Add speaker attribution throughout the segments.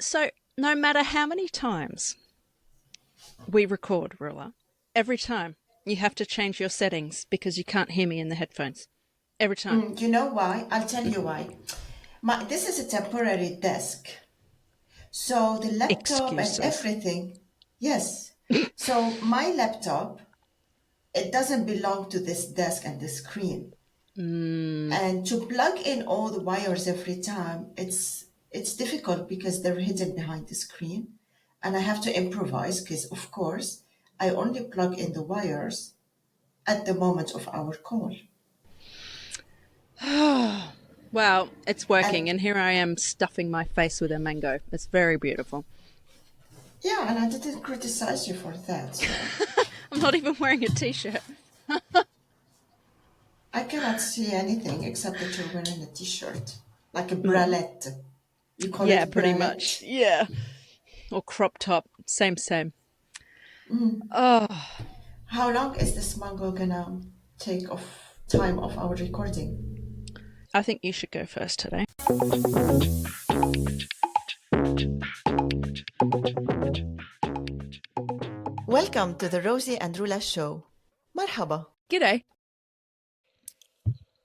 Speaker 1: So, no matter how many times we record, Roula, every time you have to change your settings because you can't hear me in the headphones. Every time.
Speaker 2: You know why? I'll tell you why. This is a temporary desk. So the laptop and
Speaker 1: Excuses.
Speaker 2: everything, yes. So my laptop, it doesn't belong to this desk and the screen. And to plug in all the wires every time, it's difficult because they're hidden behind the screen. And I have to improvise because, of course, I only plug in the wires at the moment of our call.
Speaker 1: Well, it's
Speaker 2: And
Speaker 1: working, and here I am stuffing my face with a mango. It's very beautiful.
Speaker 2: yeah, and I didn't criticize you for that. So
Speaker 1: I'm not even wearing a t shirt.
Speaker 2: I cannot see anything except that you're wearing a t-shirt, like a bralette. You call
Speaker 1: Yeah,
Speaker 2: it
Speaker 1: pretty much.
Speaker 2: bralette?
Speaker 1: Yeah. Or crop top. Same, same. Oh,
Speaker 2: How long is this mango gonna take of time of our recording?
Speaker 1: I think you should go first today.
Speaker 2: Welcome to the Rosie and Roula show. Marhaba.
Speaker 1: G'day.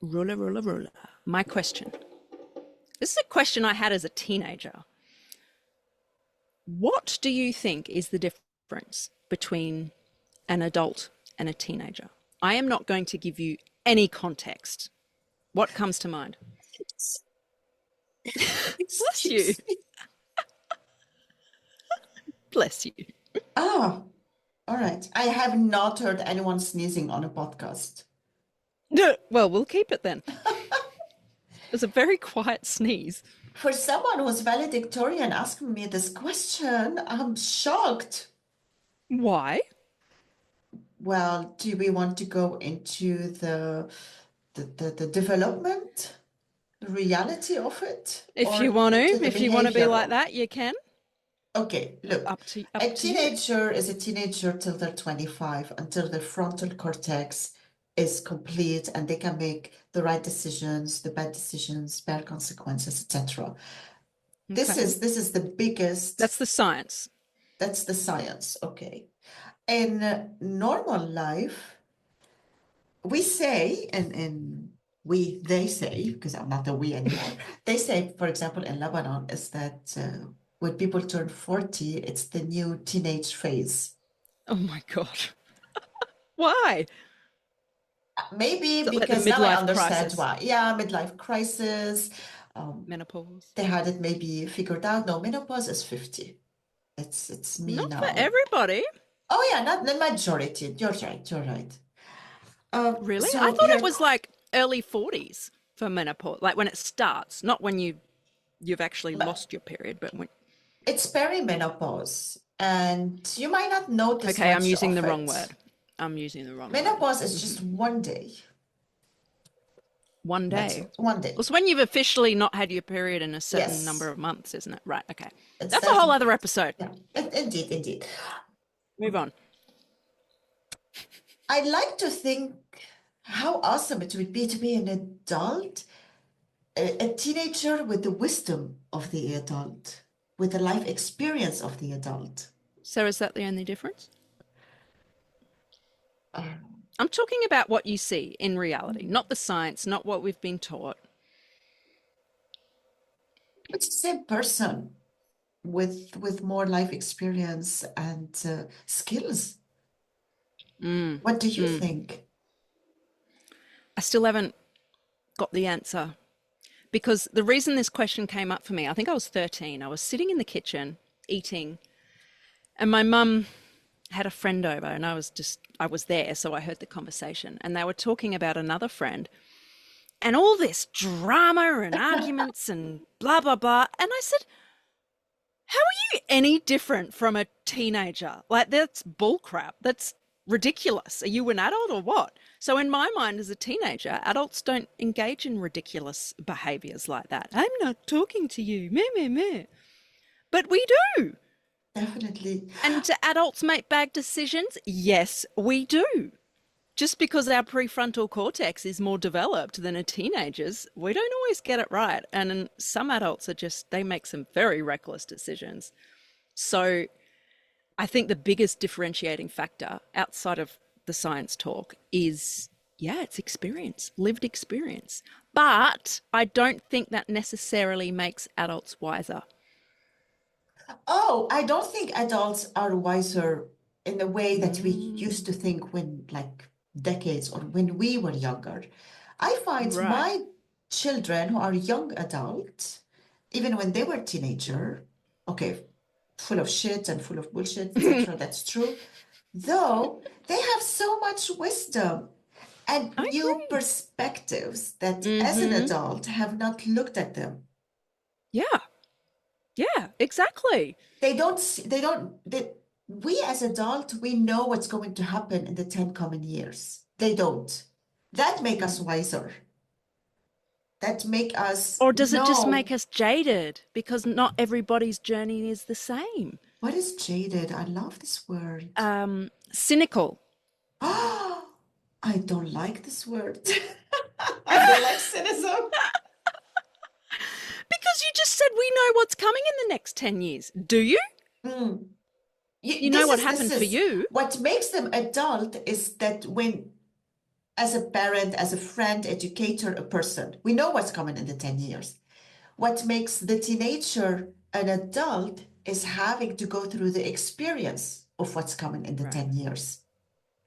Speaker 1: Ruler, ruler, ruler. My question. This is a question I had as a teenager. What do you think is the difference between an adult and a teenager? I am not going to give you any context. What comes to mind? Bless you.
Speaker 2: Excuse me.
Speaker 1: Bless you.
Speaker 2: Ah, all right. I have not heard anyone sneezing on a podcast.
Speaker 1: Well, we'll keep it then. It was a very quiet sneeze.
Speaker 2: For someone who's valedictorian asking me this question, I'm shocked.
Speaker 1: Why?
Speaker 2: Well, do we want to go into the development, the reality of it,
Speaker 1: If you
Speaker 2: or
Speaker 1: want to,
Speaker 2: into the
Speaker 1: if you want to be like
Speaker 2: behavioral?
Speaker 1: that, you can.
Speaker 2: Okay, look,
Speaker 1: Up
Speaker 2: a
Speaker 1: to you.
Speaker 2: teenager is a teenager till they're 25, until their frontal cortex is complete and they can make the right decisions, the bad decisions, bad consequences, etc. This
Speaker 1: Okay.
Speaker 2: is this is the biggest,
Speaker 1: That's the science.
Speaker 2: that's the science, okay. In normal life, we say, they say, because I'm not a we anymore, they say, for example, in Lebanon, is that when people turn 40, it's the new teenage phase.
Speaker 1: Oh my God. Why?
Speaker 2: Maybe
Speaker 1: Is it like the
Speaker 2: because now I
Speaker 1: midlife
Speaker 2: understand
Speaker 1: crisis?
Speaker 2: why. Yeah, midlife crisis.
Speaker 1: Menopause?
Speaker 2: They had it maybe figured out. No, menopause is 50. It's me
Speaker 1: Not for
Speaker 2: now.
Speaker 1: everybody.
Speaker 2: Oh yeah, not the majority. You're right. You're right.
Speaker 1: Really? I
Speaker 2: So
Speaker 1: thought it
Speaker 2: you're
Speaker 1: was like early 40s for menopause, like when it starts, not when you've actually lost your period, but when.
Speaker 2: it's perimenopause, and you might not notice
Speaker 1: Okay, I'm
Speaker 2: much
Speaker 1: using the
Speaker 2: of
Speaker 1: wrong
Speaker 2: it.
Speaker 1: word. I'm using the wrong word.
Speaker 2: Menopause is just one day.
Speaker 1: One
Speaker 2: That's
Speaker 1: day.
Speaker 2: it. One day.
Speaker 1: Well, it's when you've officially not had your period in a certain number
Speaker 2: Yes.
Speaker 1: of months, isn't it? Right. Okay.
Speaker 2: It's
Speaker 1: That's a whole
Speaker 2: that.
Speaker 1: other episode.
Speaker 2: Yeah. Indeed, indeed.
Speaker 1: Move on.
Speaker 2: I like to think how awesome it would be to be an adult, a teenager with the wisdom of the adult, with the life experience of the adult.
Speaker 1: So is that the only difference?
Speaker 2: Um,
Speaker 1: I'm talking about what you see in reality, not the science, not what we've been taught.
Speaker 2: it's the same person with more life experience and skills. What do you think?
Speaker 1: I still haven't got the answer because the reason this question came up for me, I think I was 13. I was sitting in the kitchen eating, and my mum had a friend over, and I was there, so I heard the conversation, and they were talking about another friend and all this drama and arguments and blah, blah, blah. And I said, how are you any different from a teenager? Like, that's bullcrap. That's ridiculous. Are you an adult or what? So, in my mind, as a teenager, adults don't engage in ridiculous behaviors like that. I'm not talking to you, meh, meh, meh. But we do.
Speaker 2: Definitely.
Speaker 1: And do adults make bad decisions? Yes, we do. just because our prefrontal cortex is more developed than a teenager's, we don't always get it right. And some adults are just, they make some very reckless decisions. So I think the biggest differentiating factor outside of the science talk is, yeah, it's experience, lived experience. But I don't think that necessarily makes adults wiser.
Speaker 2: Oh, I don't think adults are wiser in the way that we used
Speaker 1: Mm,
Speaker 2: to think when, like, decades or when we were younger. I find
Speaker 1: right.
Speaker 2: my children who are young adults, even when they were teenager, okay, full of shit and full of bullshit,
Speaker 1: I
Speaker 2: etc. That's true. Though they have so much wisdom and new
Speaker 1: agree.
Speaker 2: perspectives that as an
Speaker 1: Mm-hmm.
Speaker 2: adult have not looked at them.
Speaker 1: Yeah. Yeah, exactly.
Speaker 2: We as adult, we know what's going to happen in the 10 coming years. They don't. That make us
Speaker 1: Mm.
Speaker 2: wiser. That make us
Speaker 1: Or does it just make
Speaker 2: know
Speaker 1: us jaded because not everybody's journey is the same?
Speaker 2: what is jaded. I love this word.
Speaker 1: Cynical.
Speaker 2: Ah, I don't like this word. I don't like cynicism.
Speaker 1: Because you just said we know what's coming in the next 10 years. Do you?
Speaker 2: Mm.
Speaker 1: You know
Speaker 2: This
Speaker 1: what
Speaker 2: is this
Speaker 1: happened for
Speaker 2: is
Speaker 1: you.
Speaker 2: what makes them adult is that when as a parent, as a friend, educator, a person, we know what's coming in the 10 years. What makes the teenager an adult is having to go through the experience of what's coming in the
Speaker 1: Right,
Speaker 2: 10 years.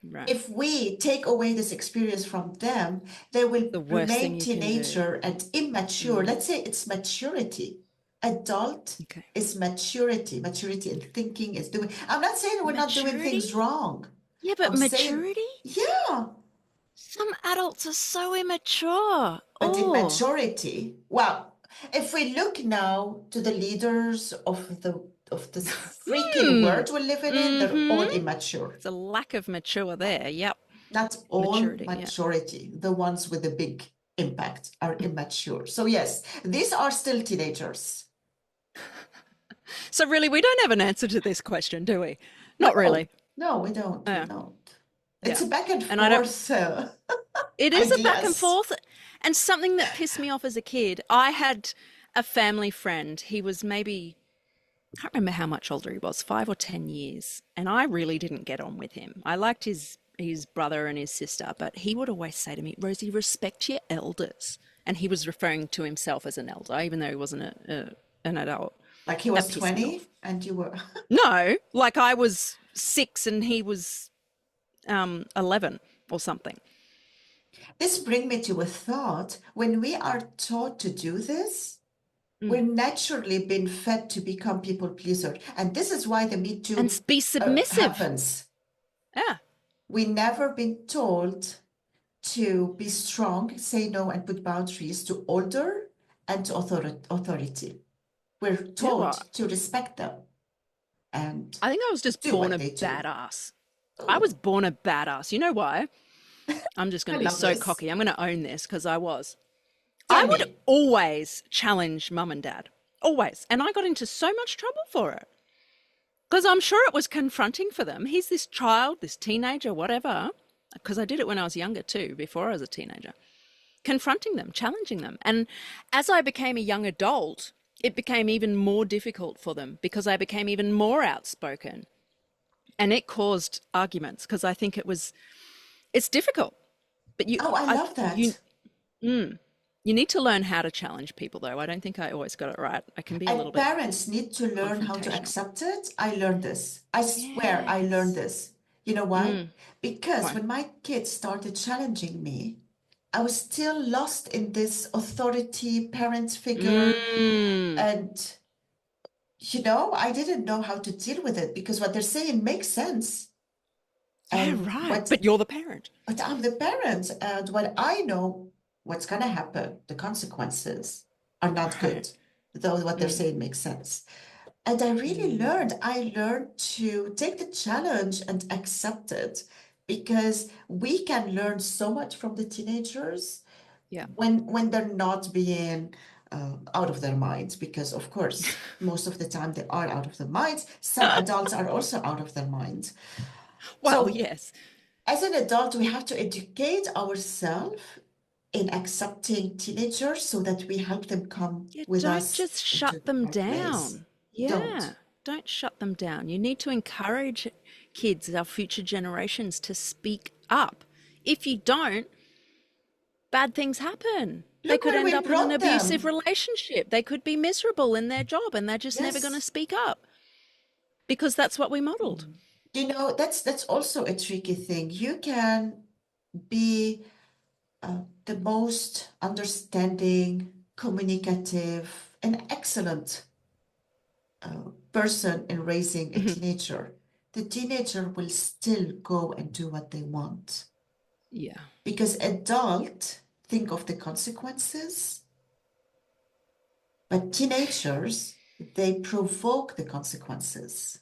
Speaker 1: right.
Speaker 2: If we take away this experience from them, they will
Speaker 1: The worst thing
Speaker 2: remain
Speaker 1: you can do.
Speaker 2: teenager and immature.
Speaker 1: Mm,
Speaker 2: Let's say it's maturity. Adult
Speaker 1: okay.
Speaker 2: is maturity, maturity in thinking, is doing. I'm not saying we're not doing
Speaker 1: Maturity?
Speaker 2: things wrong.
Speaker 1: Yeah, but
Speaker 2: I'm saying,
Speaker 1: maturity?
Speaker 2: yeah,
Speaker 1: Some adults are so immature.
Speaker 2: but in
Speaker 1: Oh.
Speaker 2: maturity, well, if we look now to the leaders of this freaking
Speaker 1: Hmm.
Speaker 2: world we're living in, they're all
Speaker 1: Mm-hmm.
Speaker 2: immature.
Speaker 1: It's a lack of mature there. Yep.
Speaker 2: Not all
Speaker 1: Maturity. Yeah.
Speaker 2: maturity. The ones with the big impact are immature. So yes, these are still teenagers.
Speaker 1: So really, we don't have an answer to this question, do we? Not
Speaker 2: No,
Speaker 1: really.
Speaker 2: no, we don't. We
Speaker 1: Yeah.
Speaker 2: don't. It's
Speaker 1: Yeah.
Speaker 2: a back and
Speaker 1: And I don't.
Speaker 2: forth
Speaker 1: It is a back and
Speaker 2: ideas.
Speaker 1: forth, and something that pissed me off as a kid. I had a family friend. He was maybe, I can't remember how much older he was, 5 or 10 years, and I really didn't get on with him. I liked his brother and his sister, but he would always say to me, "Rosie, respect your elders," and he was referring to himself as an elder, even though he wasn't an adult.
Speaker 2: Like he
Speaker 1: That
Speaker 2: was
Speaker 1: pissed me off.
Speaker 2: 20 and you were.
Speaker 1: No, like I was 6 and he was 11 or something.
Speaker 2: This brings me to a thought. When we are taught to do this, we're
Speaker 1: Mm.
Speaker 2: naturally been fed to become people pleaser. And this is why the Me
Speaker 1: And
Speaker 2: Too
Speaker 1: be submissive.
Speaker 2: happens.
Speaker 1: Yeah.
Speaker 2: We never been told to be strong, say no, and put boundaries to order and to authority. We're
Speaker 1: Yeah,
Speaker 2: taught
Speaker 1: well,
Speaker 2: to respect them and
Speaker 1: I think I was just
Speaker 2: do
Speaker 1: born
Speaker 2: what
Speaker 1: a
Speaker 2: they do.
Speaker 1: badass. I was
Speaker 2: Oh,
Speaker 1: born a badass. You know why? I'm just going
Speaker 2: I
Speaker 1: to be
Speaker 2: love
Speaker 1: so
Speaker 2: this.
Speaker 1: cocky. I'm going to own this because I was. I
Speaker 2: Tell
Speaker 1: would
Speaker 2: me.
Speaker 1: always challenge mum and dad. Always. And I got into so much trouble for it. Because I'm sure it was confronting for them. He's this child, this teenager, whatever. Because I did it when I was younger too, before I was a teenager. Confronting them, challenging them. And as I became a young adult, it became even more difficult for them because I became even more outspoken. And it caused arguments because I think it's difficult. But
Speaker 2: Oh, I love that.
Speaker 1: you need to learn how to challenge people, though. I don't think I always got it right. I can be a little
Speaker 2: And
Speaker 1: bit
Speaker 2: parents need to learn how to
Speaker 1: confrontational.
Speaker 2: accept it. I learned this. I swear I learned
Speaker 1: Yes.
Speaker 2: this. You know why? Because
Speaker 1: Why?
Speaker 2: when my kids started challenging me, I was still lost in this authority parent figure.
Speaker 1: Mm.
Speaker 2: And, I didn't know how to deal with it because what they're saying makes sense.
Speaker 1: Yeah,
Speaker 2: And
Speaker 1: right.
Speaker 2: what
Speaker 1: But you're the parent.
Speaker 2: but I'm the parent, and what I know what's gonna happen, the consequences are not
Speaker 1: Right.
Speaker 2: good, though what they're
Speaker 1: Mm.
Speaker 2: saying makes sense. And
Speaker 1: Mm.
Speaker 2: I learned to take the challenge and accept it because we can learn so much from the teenagers
Speaker 1: Yeah.
Speaker 2: when they're not being out of their minds, because of course, most of the time they are out of their minds. Some adults are also out of their minds.
Speaker 1: Well,
Speaker 2: So
Speaker 1: yes.
Speaker 2: as an adult, we have to educate ourselves in accepting teenagers so that we help them come
Speaker 1: Yeah,
Speaker 2: with
Speaker 1: don't
Speaker 2: us
Speaker 1: just
Speaker 2: into
Speaker 1: shut
Speaker 2: the
Speaker 1: them
Speaker 2: right place.
Speaker 1: down. Yeah,
Speaker 2: Don't.
Speaker 1: don't shut them down. You need to encourage kids, our future generations, to speak up. If you don't, bad things happen. They
Speaker 2: Look
Speaker 1: could
Speaker 2: where
Speaker 1: end
Speaker 2: we
Speaker 1: up in an
Speaker 2: brought
Speaker 1: abusive
Speaker 2: them.
Speaker 1: relationship. They could be miserable in their job and they're just never going to
Speaker 2: Yes.
Speaker 1: speak up because that's what we modeled.
Speaker 2: You know, that's also a tricky thing. You can be the most understanding, communicative, and excellent person in raising a teenager. The teenager will still go and do what they want.
Speaker 1: Yeah.
Speaker 2: Because adults think of the consequences, but teenagers, they provoke the consequences.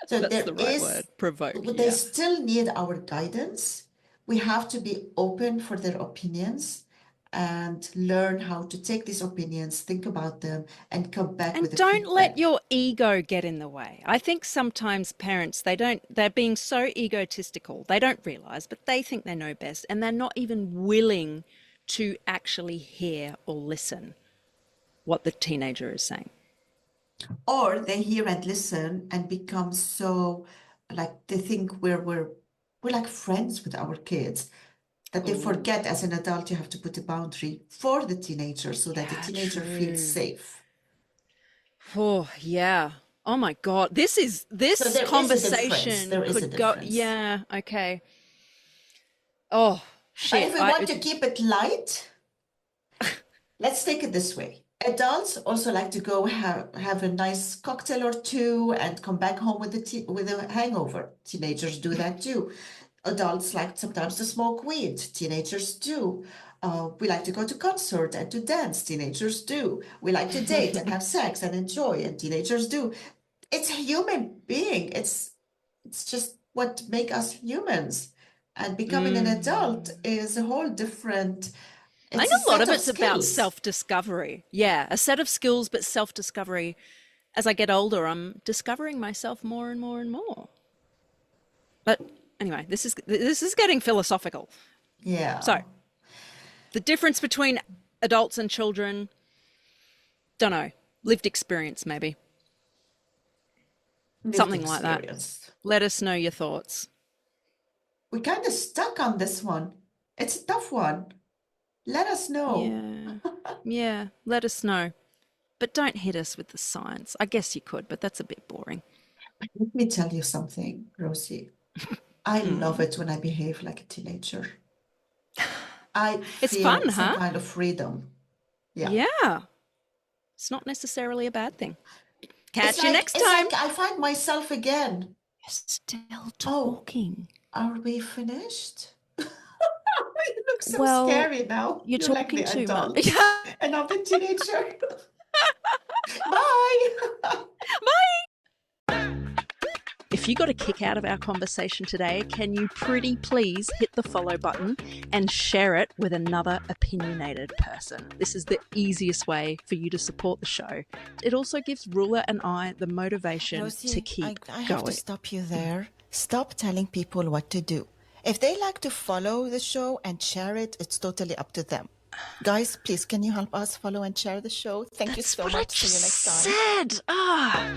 Speaker 2: So
Speaker 1: That's the right word. Provoke.
Speaker 2: they
Speaker 1: Yeah.
Speaker 2: still need our guidance. We have to be open for their opinions and learn how to take these opinions, think about them, and come back with
Speaker 1: And
Speaker 2: a
Speaker 1: don't let
Speaker 2: feedback.
Speaker 1: your ego get in the way. I think sometimes parents, they're being so egotistical. They don't realize, but they think they know best. And they're not even willing to actually hear or listen what the teenager is saying.
Speaker 2: Or they hear and listen and become so like they think we're like friends with our kids that they
Speaker 1: Oh,
Speaker 2: forget as an adult you have to put a boundary for the teenager so that the
Speaker 1: yeah,
Speaker 2: teenager feels
Speaker 1: true.
Speaker 2: safe.
Speaker 1: Oh, yeah. Oh my God.
Speaker 2: So
Speaker 1: This
Speaker 2: there is a difference.
Speaker 1: conversation
Speaker 2: There is a
Speaker 1: could go,
Speaker 2: difference.
Speaker 1: yeah, okay. Oh,
Speaker 2: But
Speaker 1: shit.
Speaker 2: if we want to keep it light, let's take it this way. Adults also like to go have a nice cocktail or two and come back home with with a hangover. Teenagers do that too. Adults like sometimes to smoke weed. Teenagers do. We like to go to concert and to dance. Teenagers do. We like to date and have sex and enjoy, and teenagers do. It's a human being. It's just what make us humans. And becoming an adult
Speaker 1: Mm.
Speaker 2: is a whole different.
Speaker 1: I think
Speaker 2: It's a
Speaker 1: a lot
Speaker 2: set
Speaker 1: of
Speaker 2: of
Speaker 1: it's about
Speaker 2: skills.
Speaker 1: self-discovery. Yeah, a set of skills, but self-discovery. As I get older, I'm discovering myself more and more and more. But anyway, this is getting philosophical.
Speaker 2: Yeah.
Speaker 1: So, the difference between adults and children, don't know, lived experience maybe.
Speaker 2: Lived
Speaker 1: Something like that.
Speaker 2: experience.
Speaker 1: Let us know your thoughts.
Speaker 2: We kind of stuck on this one. It's a tough one. Let us know.
Speaker 1: Yeah. Yeah, let us know. But don't hit us with the science. I guess you could, but that's a bit boring.
Speaker 2: Let me tell you something, Rosie. I love
Speaker 1: Mm.
Speaker 2: it when I behave like a teenager. I
Speaker 1: It's fun,
Speaker 2: feel some
Speaker 1: huh?
Speaker 2: kind of freedom. Yeah.
Speaker 1: Yeah. It's not necessarily a bad thing.
Speaker 2: It's
Speaker 1: Catch you
Speaker 2: like
Speaker 1: next
Speaker 2: it's
Speaker 1: time.
Speaker 2: like I find myself again.
Speaker 1: You're still
Speaker 2: Oh,
Speaker 1: talking.
Speaker 2: are we finished? You look so
Speaker 1: Well,
Speaker 2: scary now.
Speaker 1: you're
Speaker 2: You're like
Speaker 1: talking
Speaker 2: the
Speaker 1: too much.
Speaker 2: adult, and I'm the teenager. Bye.
Speaker 1: If you got a kick out of our conversation today, can you pretty please hit the follow button and share it with another opinionated person? This is the easiest way for you to support the show. It also gives Roula and I the motivation to
Speaker 3: Rosie,
Speaker 1: keep
Speaker 3: I have to
Speaker 1: going.
Speaker 3: stop you there. Stop telling people what to do. If they like to follow the show and share it, it's totally up to them. Guys, please, can you help us follow and share the show? Thank you
Speaker 1: That's
Speaker 3: so
Speaker 1: what I
Speaker 3: much. See you
Speaker 1: just
Speaker 3: next time.
Speaker 1: said. Ah.